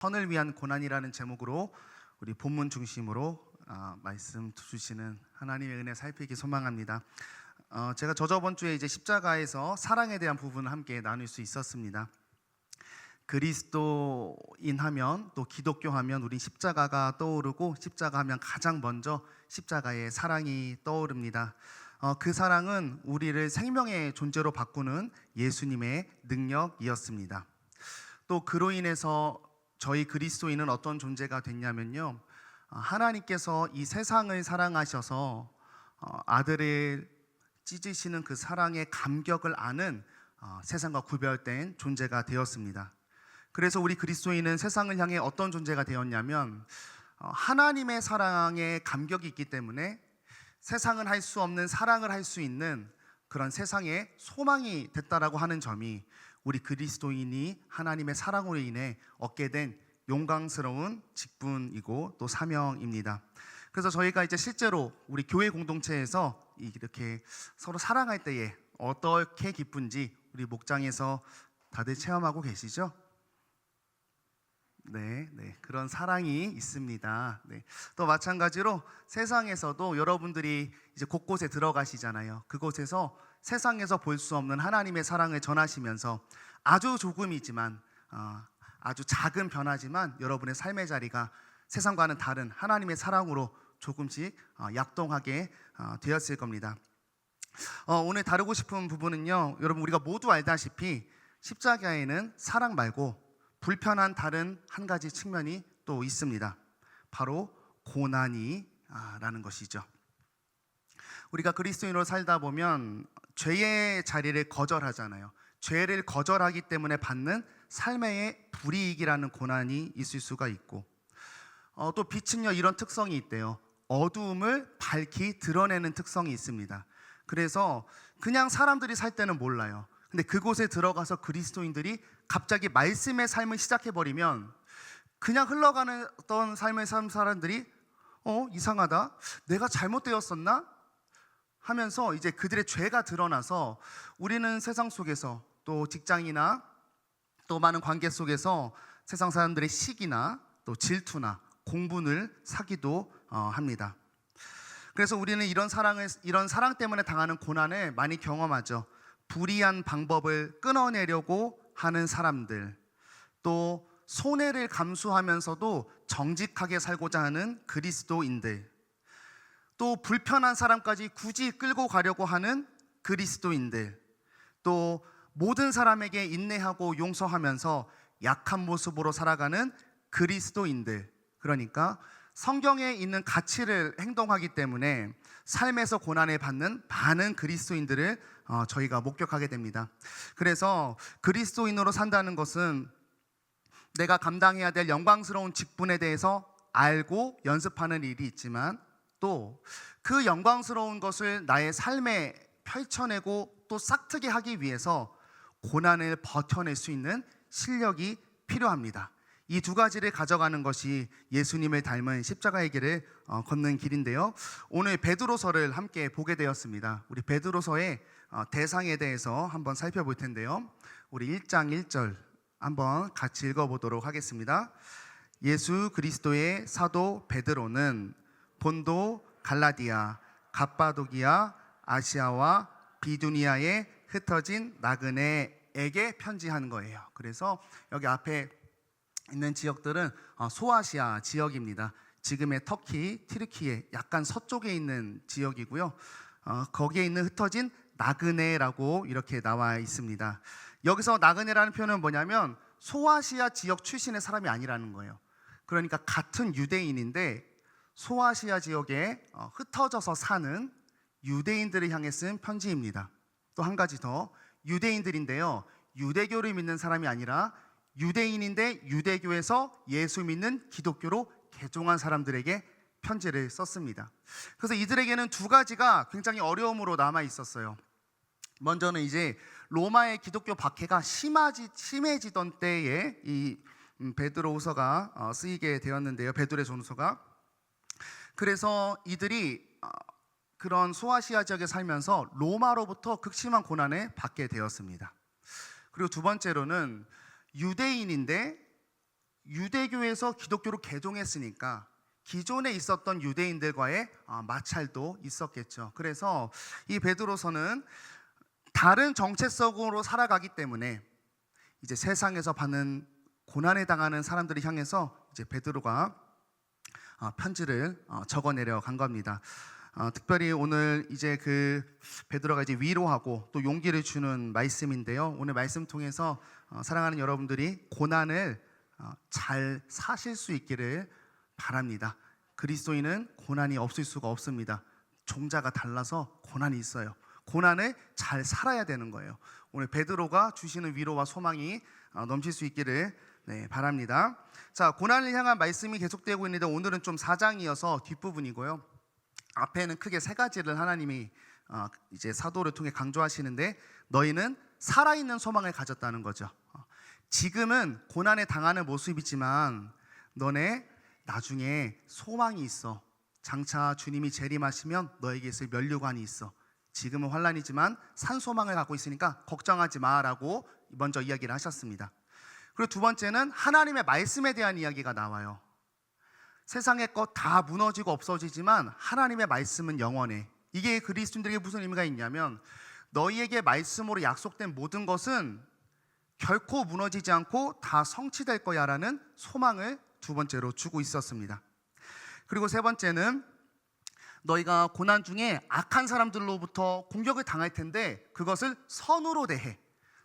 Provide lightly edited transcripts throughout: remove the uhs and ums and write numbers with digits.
선을 위한 고난이라는 제목으로 우리 본문 중심으로 말씀 주시는 하나님의 은혜 살피기 소망합니다. 제가 저번 주에 이제 십자가에서 사랑에 대한 부분을 함께 나눌 수 있었습니다. 그리스도인 하면 또 기독교 하면 우린 십자가가 떠오르고 십자가 하면 가장 먼저 십자가의 사랑이 떠오릅니다. 그 사랑은 우리를 생명의 존재로 바꾸는 예수님의 능력이었습니다. 또 그로 인해서 저희 그리스도인은 어떤 존재가 됐냐면요, 하나님께서 이 세상을 사랑하셔서 아들을 찢으시는 그 사랑의 감격을 아는 세상과 구별된 존재가 되었습니다. 그래서 우리 그리스도인은 세상을 향해 어떤 존재가 되었냐면 하나님의 사랑에 감격이 있기 때문에 세상은 할 수 없는 사랑을 할 수 있는 그런 세상의 소망이 됐다라고 하는 점이 우리 그리스도인이 하나님의 사랑으로 인해 얻게 된 영광스러운 직분이고 또 사명입니다. 그래서 저희가 이제 실제로 우리 교회 공동체에서 이렇게 서로 사랑할 때에 어떻게 기쁜지 우리 목장에서 다들 체험하고 계시죠? 네, 그런 사랑이 있습니다. 네. 또 마찬가지로 세상에서도 여러분들이 이제 곳곳에 들어가시잖아요. 그곳에서 세상에서 볼 수 없는 하나님의 사랑을 전하시면서 아주 조금이지만 아주 작은 변화지만 여러분의 삶의 자리가 세상과는 다른 하나님의 사랑으로 조금씩 약동하게 되었을 겁니다. 오늘 다루고 싶은 부분은요, 여러분 우리가 모두 알다시피 십자가에는 사랑 말고 불편한 다른 한 가지 측면이 또 있습니다. 바로 고난이라는 것이죠. 우리가 그리스도인으로 살다 보면 죄의 자리를 거절하잖아요. 죄를 거절하기 때문에 받는 삶의 불이익이라는 고난이 있을 수가 있고, 또 빛은요 이런 특성이 있대요. 어두움을 밝히 드러내는 특성이 있습니다. 그래서 그냥 사람들이 살 때는 몰라요. 근데 그곳에 들어가서 그리스도인들이 갑자기 말씀의 삶을 시작해버리면 그냥 흘러가는 삶을 산 사람들이 이상하다, 내가 잘못되었었나? 하면서 이제 그들의 죄가 드러나서 우리는 세상 속에서 또 직장이나 또 많은 관계 속에서 세상 사람들의 시기나 또 질투나 공분을 사기도 합니다. 그래서 우리는 이런 사랑 때문에 당하는 고난을 많이 경험하죠. 불의한 방법을 끊어내려고 하는 사람들, 또 손해를 감수하면서도 정직하게 살고자 하는 그리스도인들, 또 불편한 사람까지 굳이 끌고 가려고 하는 그리스도인들, 또 모든 사람에게 인내하고 용서하면서 약한 모습으로 살아가는 그리스도인들, 그러니까 성경에 있는 가치를 행동하기 때문에 삶에서 고난을 받는 많은 그리스도인들을 저희가 목격하게 됩니다. 그래서 그리스도인으로 산다는 것은 내가 감당해야 될 영광스러운 직분에 대해서 알고 연습하는 일이 있지만 또 그 영광스러운 것을 나의 삶에 펼쳐내고 또 싹트게 하기 위해서 고난을 버텨낼 수 있는 실력이 필요합니다. 이 두 가지를 가져가는 것이 예수님을 닮은 십자가의 길을 걷는 길인데요, 오늘 베드로서를 함께 보게 되었습니다. 우리 베드로서의 대상에 대해서 한번 살펴볼 텐데요, 우리 1장 1절 한번 같이 읽어보도록 하겠습니다. 예수 그리스도의 사도 베드로는 본도, 갈라디아, 갑바도기아, 아시아와 비두니아에 흩어진 나그네에게 편지한 거예요. 그래서 여기 앞에 있는 지역들은 소아시아 지역입니다. 지금의 터키, 튀르키예 약간 서쪽에 있는 지역이고요. 거기에 있는 흩어진 나그네라고 이렇게 나와 있습니다. 여기서 나그네라는 표현은 뭐냐면 소아시아 지역 출신의 사람이 아니라는 거예요. 그러니까 같은 유대인인데 소아시아 지역에 흩어져서 사는 유대인들을 향해 쓴 편지입니다. 또 한 가지 더, 유대인들인데요, 유대교를 믿는 사람이 아니라 유대인인데 유대교에서 예수 믿는 기독교로 개종한 사람들에게 편지를 썼습니다. 그래서 이들에게는 두 가지가 굉장히 어려움으로 남아 있었어요. 먼저는 이제 로마의 기독교 박해가 심해지던 때에 이 베드로후서가 쓰이게 되었는데요, 베드로의 전후서가. 그래서 이들이 그런 소아시아 지역에 살면서 로마로부터 극심한 고난을 받게 되었습니다. 그리고 두 번째로는 유대인인데 유대교에서 기독교로 개종했으니까 기존에 있었던 유대인들과의 마찰도 있었겠죠. 그래서 이 베드로서는 다른 정체성으로 살아가기 때문에 이제 세상에서 받는 고난에 당하는 사람들을 향해서 이제 베드로가 편지를 적어내려 간 겁니다. 특별히 오늘 이제 그 베드로가 이제 위로하고 또 용기를 주는 말씀인데요. 오늘 말씀 통해서 사랑하는 여러분들이 고난을 잘 사실 수 있기를 바랍니다. 그리스도인은 고난이 없을 수가 없습니다. 종자가 달라서 고난이 있어요. 고난을 잘 살아야 되는 거예요. 오늘 베드로가 주시는 위로와 소망이 넘칠 수 있기를 바랍니다. 자, 고난을 향한 말씀이 계속되고 있는데 오늘은 좀 4장이어서 뒷부분이고요. 앞에는 크게 세 가지를 하나님이 이제 사도를 통해 강조하시는데, 너희는 살아있는 소망을 가졌다는 거죠. 지금은 고난에 당하는 모습이지만 너네 나중에 소망이 있어. 장차 주님이 재림하시면 너에게 있을 면류관이 있어. 지금은 환난이지만 산 소망을 갖고 있으니까 걱정하지 마라고 먼저 이야기를 하셨습니다. 그리고 두 번째는 하나님의 말씀에 대한 이야기가 나와요. 세상의 것 다 무너지고 없어지지만 하나님의 말씀은 영원해. 이게 그리스도인들에게 무슨 의미가 있냐면, 너희에게 말씀으로 약속된 모든 것은 결코 무너지지 않고 다 성취될 거야 라는 소망을 두 번째로 주고 있었습니다. 그리고 세 번째는, 너희가 고난 중에 악한 사람들로부터 공격을 당할 텐데 그것을 선으로 대해,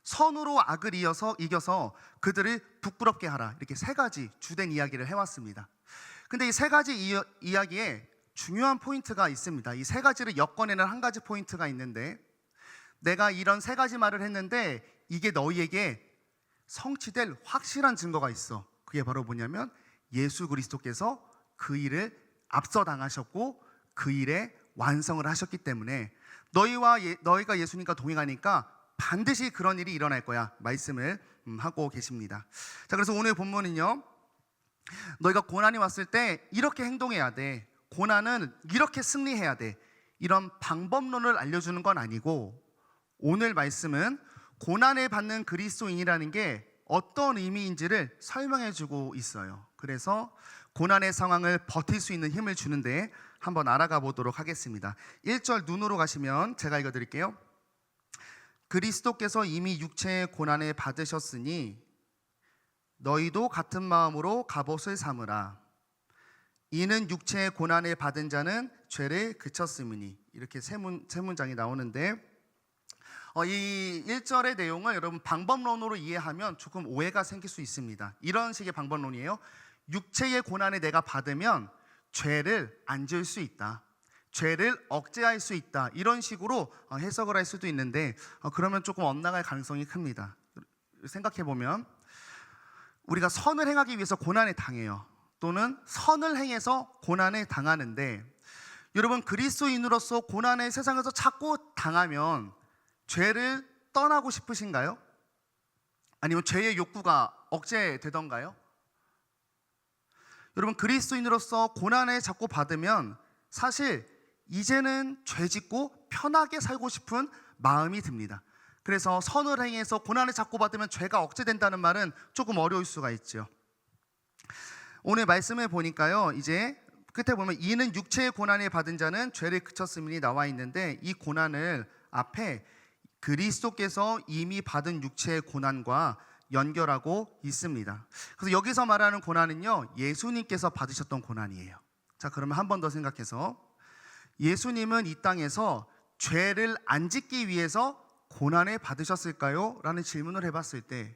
선으로 악을 이겨서 그들을 부끄럽게 하라. 이렇게 세 가지 주된 이야기를 해왔습니다. 근데 이 세 가지 이야기에 중요한 포인트가 있습니다. 이 세 가지를 엮어내는 한 가지 포인트가 있는데, 내가 이런 세 가지 말을 했는데 이게 너희에게 성취될 확실한 증거가 있어. 그게 바로 뭐냐면, 예수 그리스도께서 그 일을 앞서 당하셨고 그 일에 완성을 하셨기 때문에 너희가 예수님과 동행하니까 반드시 그런 일이 일어날 거야 말씀을 하고 계십니다. 자, 그래서 오늘 본문은요, 너희가 고난이 왔을 때 이렇게 행동해야 돼, 고난은 이렇게 승리해야 돼, 이런 방법론을 알려주는 건 아니고, 오늘 말씀은 고난을 받는 그리스도인이라는 게 어떤 의미인지를 설명해주고 있어요. 그래서 고난의 상황을 버틸 수 있는 힘을 주는데 한번 알아가 보도록 하겠습니다. 1절 눈으로 가시면 제가 읽어드릴게요. 그리스도께서 이미 육체의 고난을 받으셨으니 너희도 같은 마음으로 갑옷을 삼으라. 이는 육체의 고난을 받은 자는 죄를 그쳤음이니. 이렇게 세 문장이 나오는데, 이 1절의 내용을 여러분 방법론으로 이해하면 조금 오해가 생길 수 있습니다. 이런 식의 방법론이에요. 육체의 고난을 내가 받으면 죄를 안 지을 수 있다, 죄를 억제할 수 있다, 이런 식으로 해석을 할 수도 있는데, 그러면 조금 엇나갈 가능성이 큽니다. 생각해보면 우리가 선을 행하기 위해서 고난에 당해요. 또는 선을 행해서 고난에 당하는데, 여러분 그리스도인으로서 고난을 세상에서 자꾸 당하면 죄를 떠나고 싶으신가요? 아니면 죄의 욕구가 억제되던가요? 여러분 그리스도인으로서 고난을 자꾸 받으면 사실 이제는 죄 짓고 편하게 살고 싶은 마음이 듭니다. 그래서 선을 행해서 고난을 자꾸 받으면 죄가 억제된다는 말은 조금 어려울 수가 있죠. 오늘 말씀을 보니까요, 이제 끝에 보면 이는 육체의 고난을 받은 자는 죄를 그쳤음이니 나와 있는데, 이 고난을 앞에 그리스도께서 이미 받은 육체의 고난과 연결하고 있습니다. 그래서 여기서 말하는 고난은요, 예수님께서 받으셨던 고난이에요. 자, 그러면 한 번 더 생각해서, 예수님은 이 땅에서 죄를 안 짓기 위해서 고난을 받으셨을까요? 라는 질문을 해봤을 때,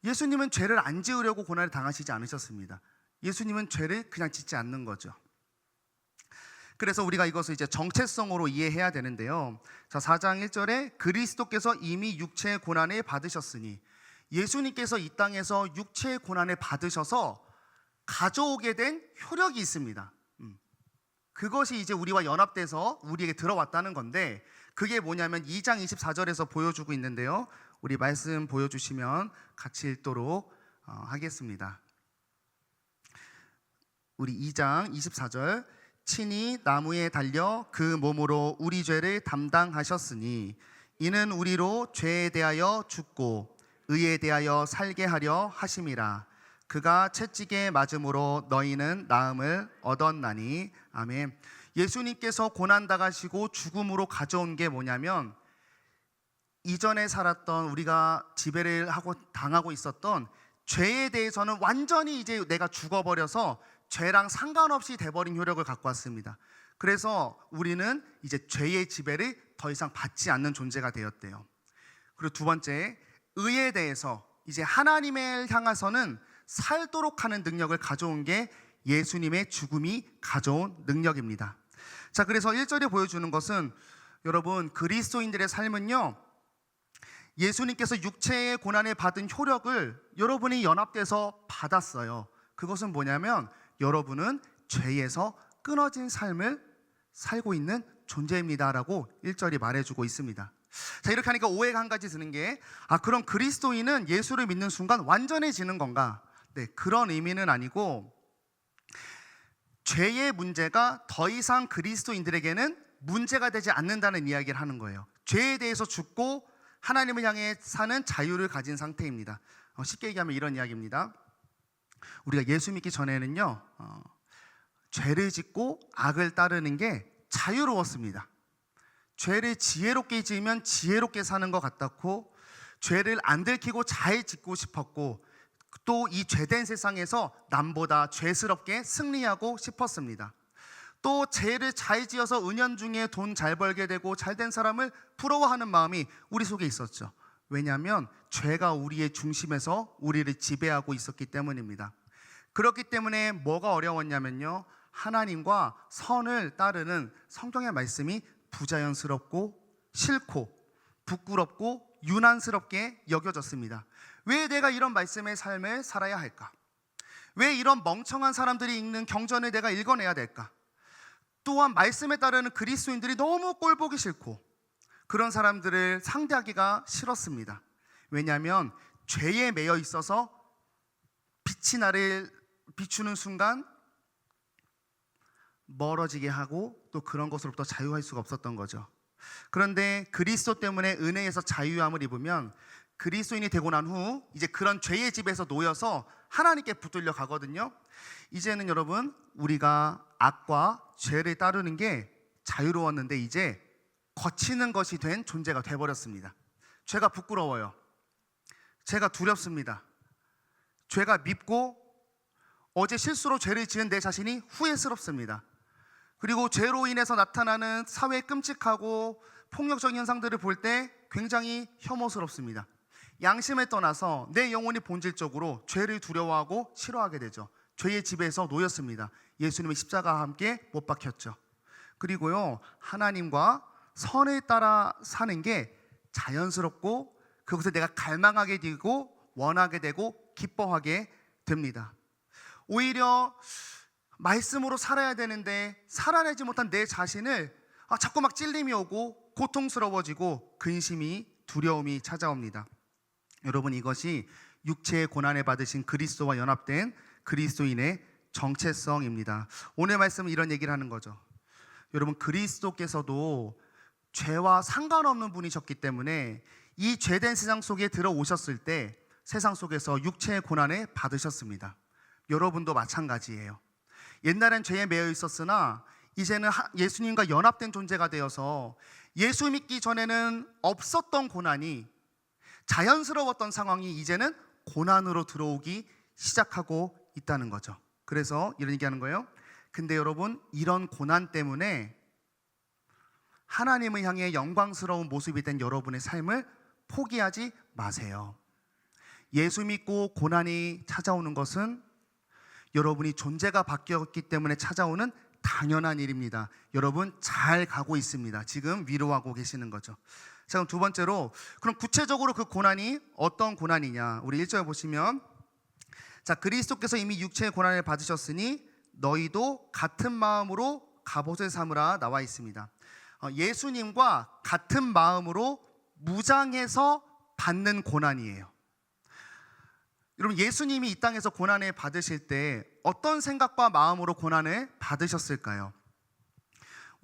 예수님은 죄를 안 지으려고 고난을 당하시지 않으셨습니다. 예수님은 죄를 그냥 짓지 않는 거죠. 그래서 우리가 이것을 이제 정체성으로 이해해야 되는데요. 자, 4장 1절에 그리스도께서 이미 육체의 고난을 받으셨으니, 예수님께서 이 땅에서 육체의 고난을 받으셔서 가져오게 된 효력이 있습니다. 그것이 이제 우리와 연합돼서 우리에게 들어왔다는 건데, 그게 뭐냐면 2장 24절에서 보여주고 있는데요. 우리 말씀 보여주시면 같이 읽도록 하겠습니다. 우리 2장 24절, 친히 나무에 달려 그 몸으로 우리 죄를 담당하셨으니 이는 우리로 죄에 대하여 죽고 의에 대하여 살게 하려 하심이라. 그가 채찍에 맞음으로 너희는 나음을 얻었나니. 아멘. 예수님께서 고난당하시고 죽음으로 가져온 게 뭐냐면, 이전에 살았던, 우리가 지배를 하고 당하고 있었던 죄에 대해서는 완전히 이제 내가 죽어버려서 죄랑 상관없이 돼버린 효력을 갖고 왔습니다. 그래서 우리는 이제 죄의 지배를 더 이상 받지 않는 존재가 되었대요. 그리고 두 번째, 의에 대해서 이제 하나님을 향해서는 살도록 하는 능력을 가져온 게 예수님의 죽음이 가져온 능력입니다. 자, 그래서 1절에 보여주는 것은, 여러분, 그리스도인들의 삶은요, 예수님께서 육체의 고난을 받은 효력을 여러분이 연합돼서 받았어요. 그것은 뭐냐면, 여러분은 죄에서 끊어진 삶을 살고 있는 존재입니다라고 1절이 말해주고 있습니다. 자, 이렇게 하니까 오해가 한 가지 드는 게, 그럼 그리스도인은 예수를 믿는 순간 완전해지는 건가? 네, 그런 의미는 아니고, 죄의 문제가 더 이상 그리스도인들에게는 문제가 되지 않는다는 이야기를 하는 거예요. 죄에 대해서 죽고 하나님을 향해 사는 자유를 가진 상태입니다. 쉽게 얘기하면 이런 이야기입니다. 우리가 예수 믿기 전에는요, 죄를 짓고 악을 따르는 게 자유로웠습니다. 죄를 지혜롭게 지으면 지혜롭게 사는 것 같았고, 죄를 안 들키고 잘 짓고 싶었고, 또 이 죄된 세상에서 남보다 죄스럽게 승리하고 싶었습니다. 또 죄를 잘 지어서 은연중에 돈 잘 벌게 되고 잘된 사람을 부러워하는 마음이 우리 속에 있었죠. 왜냐하면 죄가 우리의 중심에서 우리를 지배하고 있었기 때문입니다. 그렇기 때문에 뭐가 어려웠냐면요, 하나님과 선을 따르는 성경의 말씀이 부자연스럽고 싫고 부끄럽고 유난스럽게 여겨졌습니다. 왜 내가 이런 말씀의 삶을 살아야 할까? 왜 이런 멍청한 사람들이 읽는 경전을 내가 읽어내야 될까? 또한 말씀에 따르는 그리스도인들이 너무 꼴보기 싫고 그런 사람들을 상대하기가 싫었습니다. 왜냐하면 죄에 매여 있어서 빛이 나를 비추는 순간 멀어지게 하고 또 그런 것으로부터 자유할 수가 없었던 거죠. 그런데 그리스도 때문에 은혜에서 자유함을 입으면 그리스도인이 되고 난 후 이제 그런 죄의 집에서 놓여서 하나님께 붙들려 가거든요. 이제는 여러분, 우리가 악과 죄를 따르는 게 자유로웠는데 이제 거치는 것이 된 존재가 돼버렸습니다. 죄가 부끄러워요. 죄가 두렵습니다. 죄가 밉고 어제 실수로 죄를 지은 내 자신이 후회스럽습니다. 그리고 죄로 인해서 나타나는 사회의 끔찍하고 폭력적인 현상들을 볼 때 굉장히 혐오스럽습니다. 양심을 떠나서 내 영혼이 본질적으로 죄를 두려워하고 싫어하게 되죠. 죄의 지배에서 놓였습니다. 예수님의 십자가와 함께 못 박혔죠. 그리고요, 하나님과 선을 따라 사는 게 자연스럽고 그것을 내가 갈망하게 되고 원하게 되고 기뻐하게 됩니다. 오히려 말씀으로 살아야 되는데 살아내지 못한 내 자신을 자꾸 막 찔림이 오고 고통스러워지고 근심이 두려움이 찾아옵니다. 여러분, 이것이 육체의 고난을 받으신 그리스도와 연합된 그리스도인의 정체성입니다. 오늘 말씀은 이런 얘기를 하는 거죠. 여러분, 그리스도께서도 죄와 상관없는 분이셨기 때문에 이 죄된 세상 속에 들어오셨을 때 세상 속에서 육체의 고난을 받으셨습니다. 여러분도 마찬가지예요. 옛날엔 죄에 매여 있었으나 이제는 예수님과 연합된 존재가 되어서 예수 믿기 전에는 없었던 고난이, 자연스러웠던 상황이 이제는 고난으로 들어오기 시작하고 있다는 거죠. 그래서 이런 얘기하는 거예요. 근데 여러분, 이런 고난 때문에 하나님을 향해 영광스러운 모습이 된 여러분의 삶을 포기하지 마세요. 예수 믿고 고난이 찾아오는 것은 여러분이 존재가 바뀌었기 때문에 찾아오는 당연한 일입니다. 여러분 잘 가고 있습니다. 지금 위로하고 계시는 거죠. 자, 그럼 두 번째로, 그럼 구체적으로 그 고난이 어떤 고난이냐? 우리 1절 보시면, 자, 그리스도께서 이미 육체의 고난을 받으셨으니 너희도 같은 마음으로 갑옷을 삼으라 나와 있습니다. 예수님과 같은 마음으로 무장해서 받는 고난이에요. 여러분, 예수님이 이 땅에서 고난을 받으실 때 어떤 생각과 마음으로 고난을 받으셨을까요?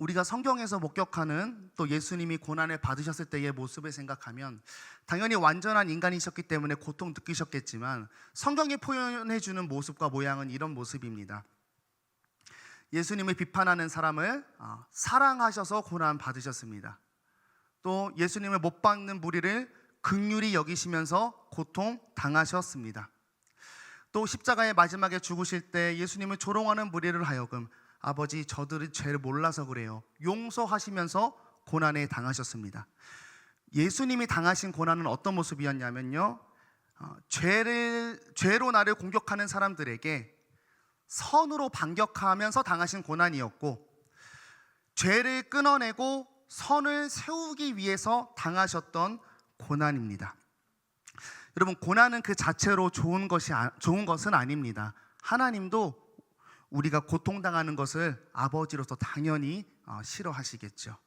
우리가 성경에서 목격하는 또 예수님이 고난을 받으셨을 때의 모습을 생각하면 당연히 완전한 인간이셨기 때문에 고통 느끼셨겠지만 성경이 표현해 주는 모습과 모양은 이런 모습입니다. 예수님을 비판하는 사람을 사랑하셔서 고난 받으셨습니다. 또 예수님을 못 박는 무리를 긍휼히 여기시면서 고통 당하셨습니다. 또 십자가의 마지막에 죽으실 때 예수님을 조롱하는 무리를 하여금 아버지 저들이 죄를 몰라서 그래요 용서하시면서 고난에 당하셨습니다. 예수님이 당하신 고난은 어떤 모습이었냐면요, 죄로 나를 공격하는 사람들에게 선으로 반격하면서 당하신 고난이었고, 죄를 끊어내고 선을 세우기 위해서 당하셨던 고난입니다. 여러분, 고난은 그 자체로 좋은 것은 아닙니다. 하나님도 우리가 고통당하는 것을 아버지로서 당연히 싫어하시겠죠.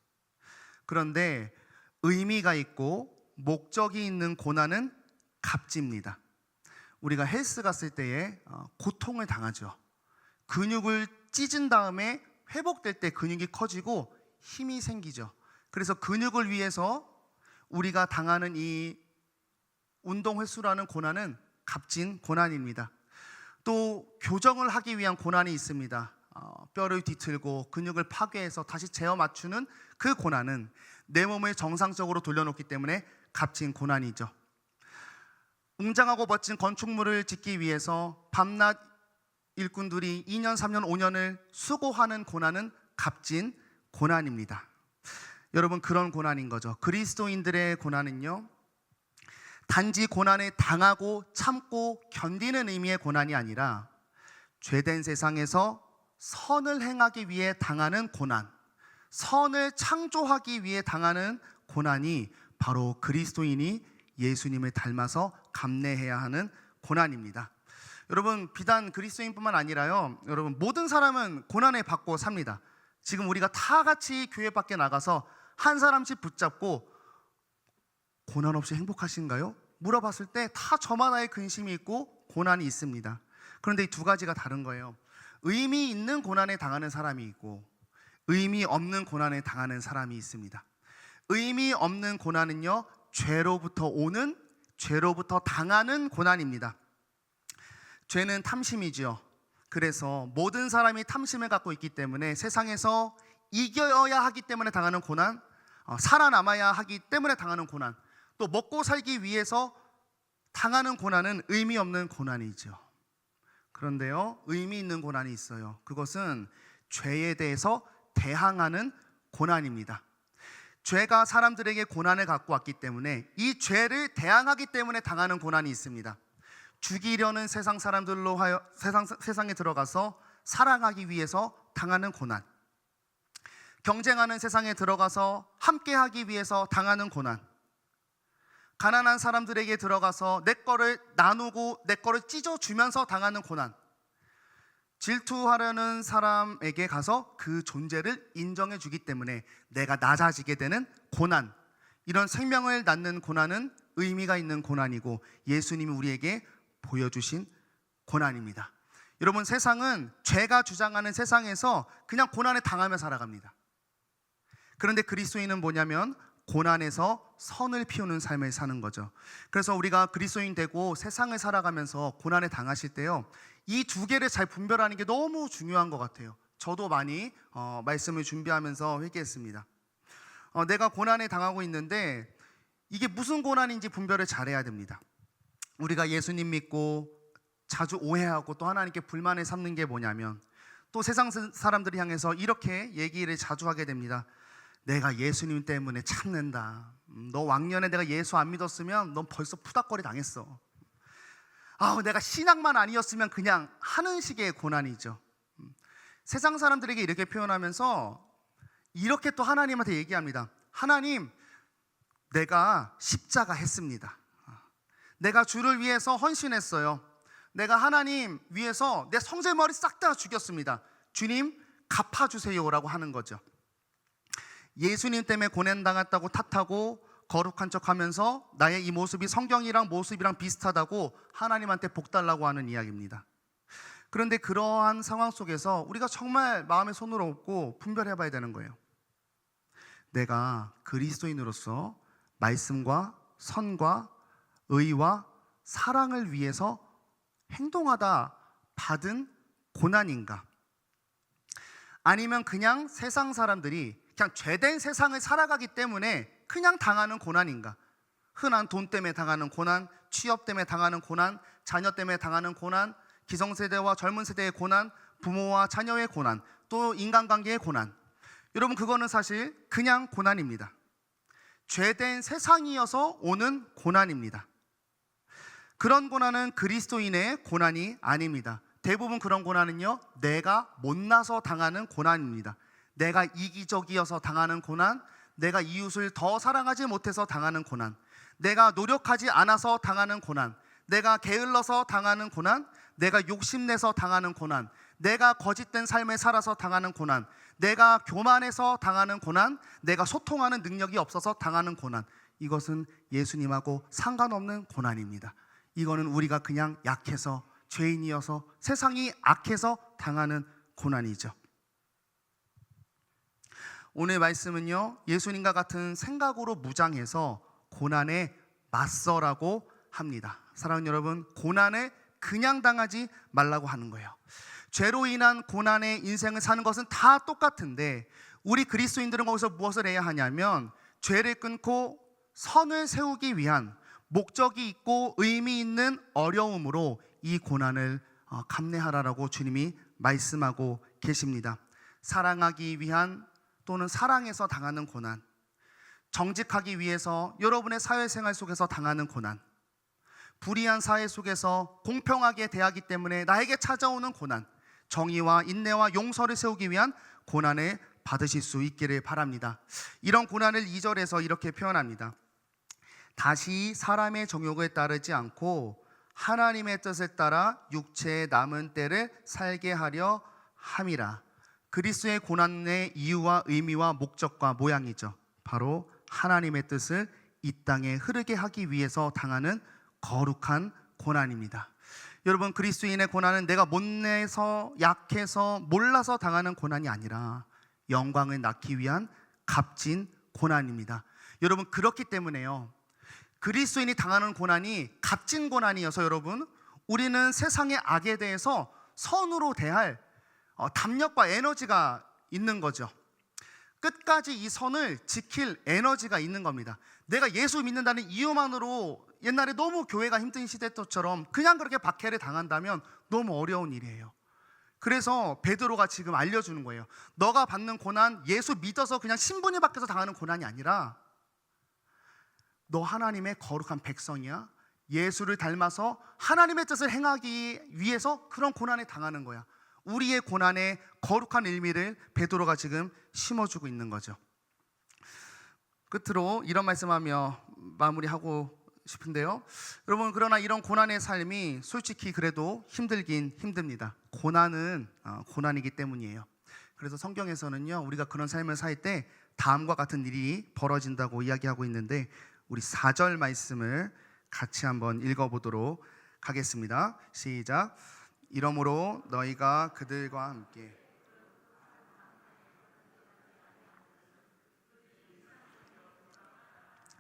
그런데 의미가 있고 목적이 있는 고난은 값집니다. 우리가 헬스 갔을 때에 고통을 당하죠. 근육을 찢은 다음에 회복될 때 근육이 커지고 힘이 생기죠. 그래서 근육을 위해서 우리가 당하는 이 운동 횟수라는 고난은 값진 고난입니다. 또 교정을 하기 위한 고난이 있습니다. 뼈를 뒤틀고 근육을 파괴해서 다시 재어 맞추는 그 고난은 내 몸을 정상적으로 돌려놓기 때문에 값진 고난이죠. 웅장하고 멋진 건축물을 짓기 위해서 밤낮 일꾼들이 2년, 3년, 5년을 수고하는 고난은 값진 고난입니다. 여러분, 그런 고난인 거죠. 그리스도인들의 고난은요, 단지 고난을 당하고 참고 견디는 의미의 고난이 아니라 죄된 세상에서 선을 행하기 위해 당하는 고난, 선을 창조하기 위해 당하는 고난이 바로 그리스도인이 예수님을 닮아서 감내해야 하는 고난입니다. 여러분, 비단 그리스도인뿐만 아니라요, 여러분 모든 사람은 고난을 받고 삽니다. 지금 우리가 다 같이 교회 밖에 나가서 한 사람씩 붙잡고 고난 없이 행복하신가요? 물어봤을 때 다 저마다의 근심이 있고 고난이 있습니다. 그런데 이 두 가지가 다른 거예요. 의미 있는 고난에 당하는 사람이 있고 의미 없는 고난에 당하는 사람이 있습니다. 의미 없는 고난은요, 죄로부터 오는, 죄로부터 당하는 고난입니다. 죄는 탐심이죠. 그래서 모든 사람이 탐심을 갖고 있기 때문에 세상에서 이겨야 하기 때문에 당하는 고난, 살아남아야 하기 때문에 당하는 고난, 또 먹고 살기 위해서 당하는 고난은 의미 없는 고난이죠. 그런데요, 의미 있는 고난이 있어요. 그것은 죄에 대해서 대항하는 고난입니다. 죄가 사람들에게 고난을 갖고 왔기 때문에 이 죄를 대항하기 때문에 당하는 고난이 있습니다. 죽이려는 세상 사람들로 하여 세상에 들어가서 사랑하기 위해서 당하는 고난, 경쟁하는 세상에 들어가서 함께하기 위해서 당하는 고난, 가난한 사람들에게 들어가서 내 거를 나누고 내 거를 찢어주면서 당하는 고난, 질투하려는 사람에게 가서 그 존재를 인정해 주기 때문에 내가 낮아지게 되는 고난, 이런 생명을 낳는 고난은 의미가 있는 고난이고 예수님이 우리에게 보여주신 고난입니다. 여러분, 세상은 죄가 주장하는 세상에서 그냥 고난에 당하며 살아갑니다. 그런데 그리스도인은 뭐냐면 고난에서 선을 피우는 삶을 사는 거죠. 그래서 우리가 그리스도인 되고 세상을 살아가면서 고난에 당하실 때요, 이 두 개를 잘 분별하는 게 너무 중요한 것 같아요. 저도 많이 말씀을 준비하면서 회개했습니다. 내가 고난에 당하고 있는데 이게 무슨 고난인지 분별을 잘해야 됩니다. 우리가 예수님 믿고 자주 오해하고 또 하나님께 불만을 삼는 게 뭐냐면, 또 세상 사람들을 향해서 이렇게 얘기를 자주 하게 됩니다. 내가 예수님 때문에 참는다. 너 왕년에 내가 예수 안 믿었으면 넌 벌써 푸닥거리 당했어. 내가 신앙만 아니었으면 그냥 하는 식의 고난이죠. 세상 사람들에게 이렇게 표현하면서 이렇게 또 하나님한테 얘기합니다. 하나님, 내가 십자가 했습니다. 내가 주를 위해서 헌신했어요. 내가 하나님 위해서 내 성질머리 싹 다 죽였습니다. 주님 갚아주세요라고 하는 거죠. 예수님 때문에 고난당했다고 탓하고 거룩한 척하면서 나의 이 모습이 성경이랑 모습이랑 비슷하다고 하나님한테 복 달라고 하는 이야기입니다. 그런데 그러한 상황 속에서 우리가 정말 마음의 손으로 얻고 분별해 봐야 되는 거예요. 내가 그리스도인으로서 말씀과 선과 의와 사랑을 위해서 행동하다 받은 고난인가? 아니면 그냥 세상 사람들이 그냥 죄된 세상을 살아가기 때문에 그냥 당하는 고난인가? 흔한 돈 때문에 당하는 고난, 취업 때문에 당하는 고난, 자녀 때문에 당하는 고난, 기성세대와 젊은 세대의 고난, 부모와 자녀의 고난, 또 인간관계의 고난. 여러분, 그거는 사실 그냥 고난입니다. 죄된 세상이어서 오는 고난입니다. 그런 고난은 그리스도인의 고난이 아닙니다. 대부분 그런 고난은요, 내가 못나서 당하는 고난입니다. 내가 이기적이어서 당하는 고난, 내가 이웃을 더 사랑하지 못해서 당하는 고난, 내가 노력하지 않아서 당하는 고난, 내가 게을러서 당하는 고난, 내가 욕심내서 당하는 고난, 내가 거짓된 삶을 살아서 당하는 고난, 내가 교만해서 당하는 고난, 내가 소통하는 능력이 없어서 당하는 고난. 이것은 예수님하고 상관없는 고난입니다. 이거는 우리가 그냥 약해서, 죄인이어서, 세상이 악해서 당하는 고난이죠. 오늘 말씀은요, 예수님과 같은 생각으로 무장해서 고난에 맞서라고 합니다. 사랑하는 여러분, 고난을 그냥 당하지 말라고 하는 거예요. 죄로 인한 고난의 인생을 사는 것은 다 똑같은데, 우리 그리스도인들은 거기서 무엇을 해야 하냐면, 죄를 끊고 선을 세우기 위한 목적이 있고 의미 있는 어려움으로 이 고난을 감내하라라고 주님이 말씀하고 계십니다. 사랑하기 위한 또는 사랑해서 당하는 고난, 정직하기 위해서 여러분의 사회생활 속에서 당하는 고난, 불의한 사회 속에서 공평하게 대하기 때문에 나에게 찾아오는 고난, 정의와 인내와 용서를 세우기 위한 고난을 받으실 수 있기를 바랍니다. 이런 고난을 2절에서 이렇게 표현합니다. 다시 사람의 정욕에 따르지 않고 하나님의 뜻을 따라 육체의 남은 때를 살게 하려 함이라. 그리스도의 고난의 이유와 의미와 목적과 모양이죠. 바로 하나님의 뜻을 이 땅에 흐르게 하기 위해서 당하는 거룩한 고난입니다. 여러분, 그리스도인의 고난은 내가 못내서, 약해서, 몰라서 당하는 고난이 아니라 영광을 낳기 위한 값진 고난입니다. 여러분, 그렇기 때문에요, 그리스도인이 당하는 고난이 값진 고난이어서 여러분, 우리는 세상의 악에 대해서 선으로 대할 담력과 에너지가 있는 거죠. 끝까지 이 선을 지킬 에너지가 있는 겁니다. 내가 예수 믿는다는 이유만으로 옛날에 너무 교회가 힘든 시대 때처럼 그냥 그렇게 박해를 당한다면 너무 어려운 일이에요. 그래서 베드로가 지금 알려주는 거예요. 너가 받는 고난, 예수 믿어서 그냥 신분이 바뀌어서 당하는 고난이 아니라 너 하나님의 거룩한 백성이야. 예수를 닮아서 하나님의 뜻을 행하기 위해서 그런 고난에 당하는 거야. 우리의 고난의 거룩한 의미를 베드로가 지금 심어주고 있는 거죠. 끝으로 이런 말씀하며 마무리하고 싶은데요, 여러분, 그러나 이런 고난의 삶이 솔직히 그래도 힘들긴 힘듭니다. 고난은 고난이기 때문이에요. 그래서 성경에서는요, 우리가 그런 삶을 살 때 다음과 같은 일이 벌어진다고 이야기하고 있는데, 우리 4절 말씀을 같이 한번 읽어보도록 하겠습니다. 시작. 이러므로 너희가 그들과 함께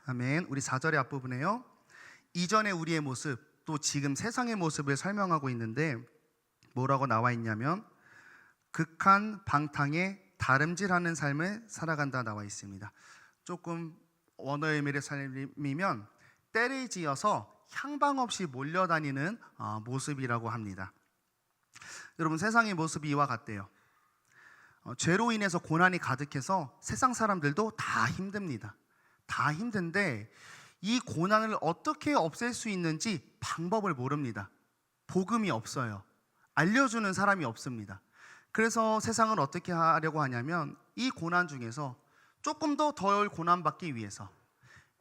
아멘. 우리 4절의 앞부분에요, 이전의 우리의 모습, 또 지금 세상의 모습을 설명하고 있는데 뭐라고 나와 있냐면 극한 방탕에 다름질하는 삶을 살아간다 나와 있습니다. 조금 원어의 의미를 살리면 때를 지어서 향방 없이 몰려다니는 모습이라고 합니다. 여러분, 세상의 모습이 이와 같대요. 죄로 인해서 고난이 가득해서 세상 사람들도 다 힘듭니다. 다 힘든데 이 고난을 어떻게 없앨 수 있는지 방법을 모릅니다. 복음이 없어요. 알려주는 사람이 없습니다. 그래서 세상은 어떻게 하려고 하냐면 이 고난 중에서 조금 더 덜 고난받기 위해서,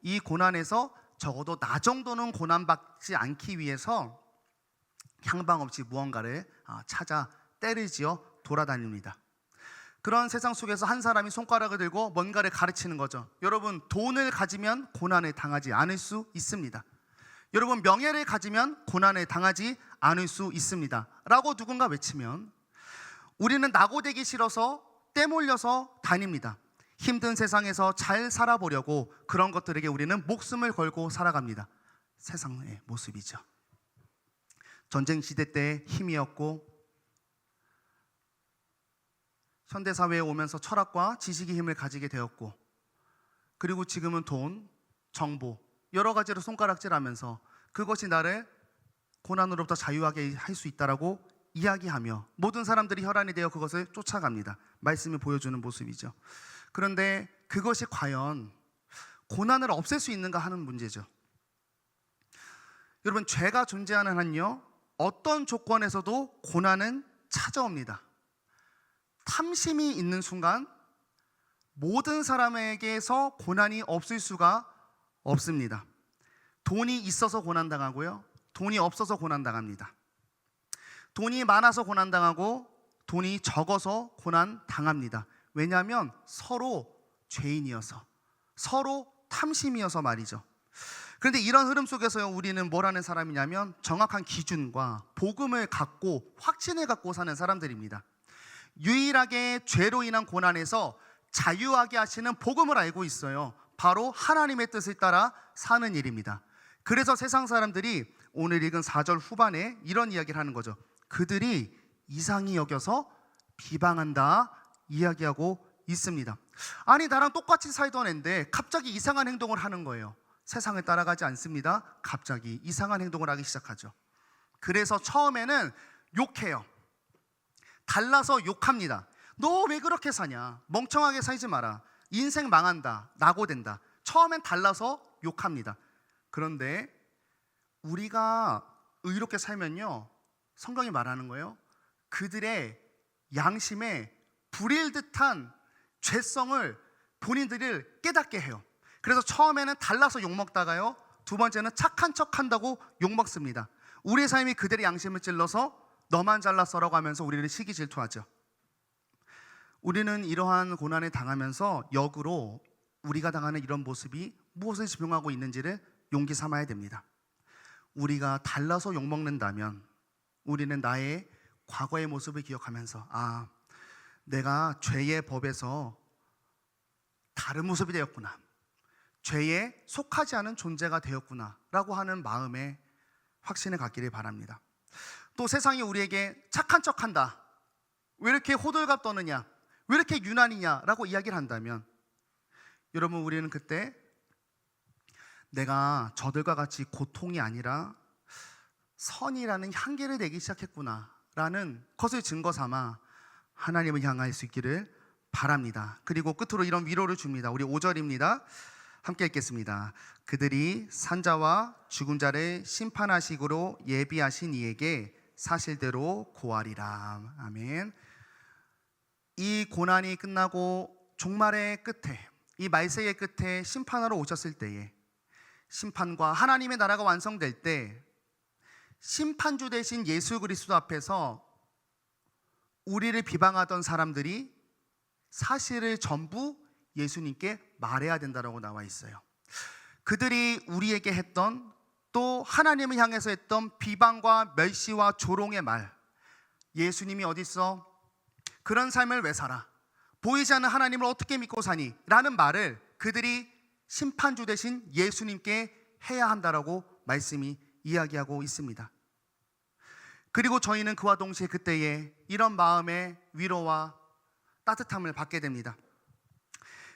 이 고난에서 적어도 나 정도는 고난받지 않기 위해서 향방 없이 무언가를 찾아 때를 지어 돌아다닙니다. 그런 세상 속에서 한 사람이 손가락을 들고 뭔가를 가르치는 거죠. 여러분, 돈을 가지면 고난을 당하지 않을 수 있습니다. 여러분, 명예를 가지면 고난을 당하지 않을 수 있습니다 라고 누군가 외치면 우리는 낙오되기 싫어서 떼몰려서 다닙니다. 힘든 세상에서 잘 살아보려고 그런 것들에게 우리는 목숨을 걸고 살아갑니다. 세상의 모습이죠. 전쟁 시대 때 힘이었고, 현대사회에 오면서 철학과 지식의 힘을 가지게 되었고, 그리고 지금은 돈, 정보, 여러 가지로 손가락질하면서 그것이 나를 고난으로부터 자유하게 할 수 있다라고 이야기하며 모든 사람들이 혈안이 되어 그것을 쫓아갑니다. 말씀이 보여주는 모습이죠. 그런데 그것이 과연 고난을 없앨 수 있는가 하는 문제죠. 여러분, 죄가 존재하는 한요, 어떤 조건에서도 고난은 찾아옵니다. 탐심이 있는 순간 모든 사람에게서 고난이 없을 수가 없습니다. 돈이 있어서 고난당하고요, 돈이 없어서 고난당합니다. 돈이 많아서 고난당하고 돈이 적어서 고난당합니다. 왜냐하면 서로 죄인이어서, 서로 탐심이어서 말이죠. 그런데 이런 흐름 속에서 우리는 뭘 하는 사람이냐면 정확한 기준과 복음을 갖고 확신을 갖고 사는 사람들입니다. 유일하게 죄로 인한 고난에서 자유하게 하시는 복음을 알고 있어요. 바로 하나님의 뜻을 따라 사는 일입니다. 그래서 세상 사람들이 오늘 읽은 4절 후반에 이런 이야기를 하는 거죠. 그들이 이상히 여겨서 비방한다 이야기하고 있습니다. 아니, 나랑 똑같이 살던 애인데 갑자기 이상한 행동을 하는 거예요. 세상을 따라가지 않습니다. 갑자기 이상한 행동을 하기 시작하죠. 그래서 처음에는 욕해요. 달라서 욕합니다. 너 왜 그렇게 사냐? 멍청하게 살지 마라. 인생 망한다. 낙오된다. 처음엔 달라서 욕합니다. 그런데 우리가 의롭게 살면요, 성경이 말하는 거예요, 그들의 양심에 불일 듯한 죄성을 본인들을 깨닫게 해요. 그래서 처음에는 달라서 욕먹다가요, 두 번째는 착한 척 한다고 욕먹습니다. 우리의 삶이 그들의 양심을 찔러서 너만 잘났어라고 하면서 우리를 시기 질투하죠. 우리는 이러한 고난에 당하면서 역으로 우리가 당하는 이런 모습이 무엇을 지명하고 있는지를 용기 삼아야 됩니다. 우리가 달라서 욕먹는다면 우리는 나의 과거의 모습을 기억하면서, 아, 내가 죄의 법에서 다른 모습이 되었구나, 죄에 속하지 않은 존재가 되었구나 라고 하는 마음에 확신을 갖기를 바랍니다. 또 세상이 우리에게 착한 척한다, 왜 이렇게 호들갑 떠느냐, 왜 이렇게 유난이냐 라고 이야기를 한다면, 여러분, 우리는 그때 내가 저들과 같이 고통이 아니라 선이라는 향기를 내기 시작했구나 라는 것을 증거 삼아 하나님을 향할 수 있기를 바랍니다. 그리고 끝으로 이런 위로를 줍니다. 우리 5절입니다. 함께 읽겠습니다. 그들이 산자와 죽은 자를 심판하시기로 예비하신 이에게 사실대로 고하리라. 아멘. 이 고난이 끝나고 종말의 끝에, 이 말세의 끝에 심판하러 오셨을 때에, 심판과 하나님의 나라가 완성될 때 심판주 되신 예수 그리스도 앞에서 우리를 비방하던 사람들이 사실을 전부 예수님께 말해야 된다고 나와 있어요. 그들이 우리에게 했던, 또 하나님을 향해서 했던 비방과 멸시와 조롱의 말, 예수님이 어디 있어? 그런 삶을 왜 살아? 보이지 않는 하나님을 어떻게 믿고 사니? 라는 말을 그들이 심판주 되신 예수님께 해야 한다라고 말씀이 이야기하고 있습니다. 그리고 저희는 그와 동시에 그때에 이런 마음의 위로와 따뜻함을 받게 됩니다.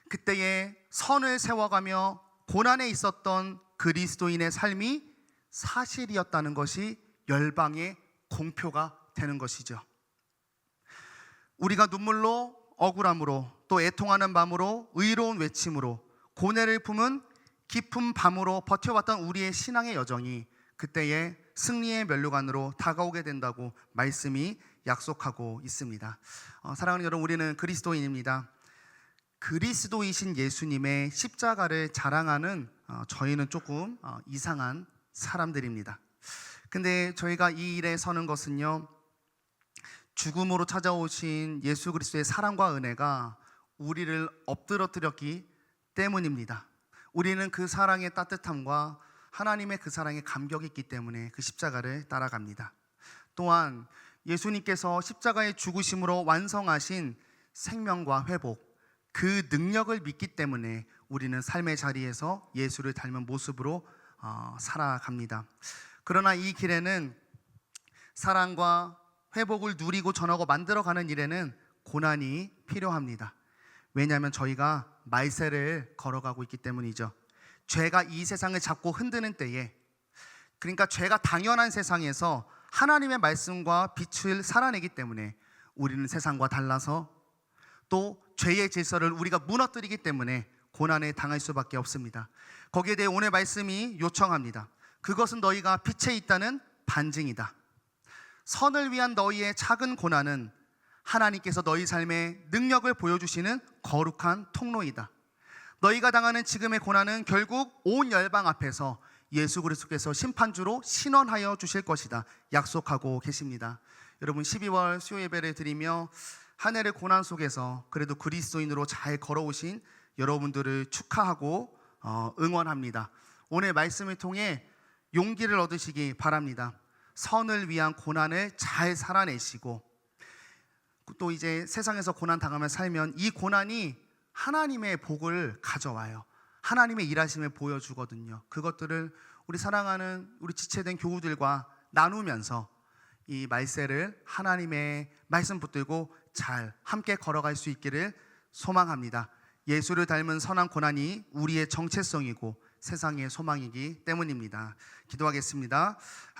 그때에 선을 세워가며 고난에 있었던 그리스도인의 삶이 사실이었다는 것이 열방의 공표가 되는 것이죠. 우리가 눈물로, 억울함으로, 또 애통하는 마음으로, 의로운 외침으로, 고뇌를 품은 깊은 밤으로 버텨왔던 우리의 신앙의 여정이 그때의 승리의 면류관으로 다가오게 된다고 말씀이 약속하고 있습니다. 사랑하는 여러분, 우리는 그리스도인입니다. 그리스도이신 예수님의 십자가를 자랑하는 저희는 조금 이상한 사람들입니다. 근데 저희가 이 일에 서는 것은요, 죽음으로 찾아오신 예수 그리스도의 사랑과 은혜가 우리를 엎드러뜨렸기 때문입니다. 우리는 그 사랑의 따뜻함과 하나님의 그 사랑에 감격이 있기 때문에 그 십자가를 따라갑니다. 또한 예수님께서 십자가의 죽으심으로 완성하신 생명과 회복, 그 능력을 믿기 때문에 우리는 삶의 자리에서 예수를 닮은 모습으로 살아갑니다. 그러나 이 길에는 사랑과 회복을 누리고 전하고 만들어가는 일에는 고난이 필요합니다. 왜냐하면 저희가 말세를 걸어가고 있기 때문이죠. 죄가 이 세상을 잡고 흔드는 때에, 그러니까 죄가 당연한 세상에서 하나님의 말씀과 빛을 살아내기 때문에 우리는 세상과 달라서, 또 죄의 질서를 우리가 무너뜨리기 때문에 고난에 당할 수밖에 없습니다. 거기에 대해 오늘 말씀이 요청합니다. 그것은 너희가 빛에 있다는 반증이다. 선을 위한 너희의 작은 고난은 하나님께서 너희 삶의 능력을 보여주시는 거룩한 통로이다. 너희가 당하는 지금의 고난은 결국 온 열방 앞에서 예수 그리스도께서 심판주로 신원하여 주실 것이다 약속하고 계십니다. 여러분, 12월 수요 예배를 드리며 한 해의 고난 속에서 그래도 그리스도인으로 잘 걸어오신 여러분들을 축하하고 응원합니다. 오늘 말씀을 통해 용기를 얻으시기 바랍니다. 선을 위한 고난을 잘 살아내시고, 또 이제 세상에서 고난 당하며 살면 이 고난이 하나님의 복을 가져와요. 하나님의 일하심을 보여주거든요. 그것들을 우리 사랑하는 우리 지체된 교우들과 나누면서 이 말세를 하나님의 말씀 붙들고 잘 함께 걸어갈 수 있기를 소망합니다. 예수를 닮은 선한 고난이 우리의 정체성이고 세상의 소망이기 때문입니다. 기도하겠습니다.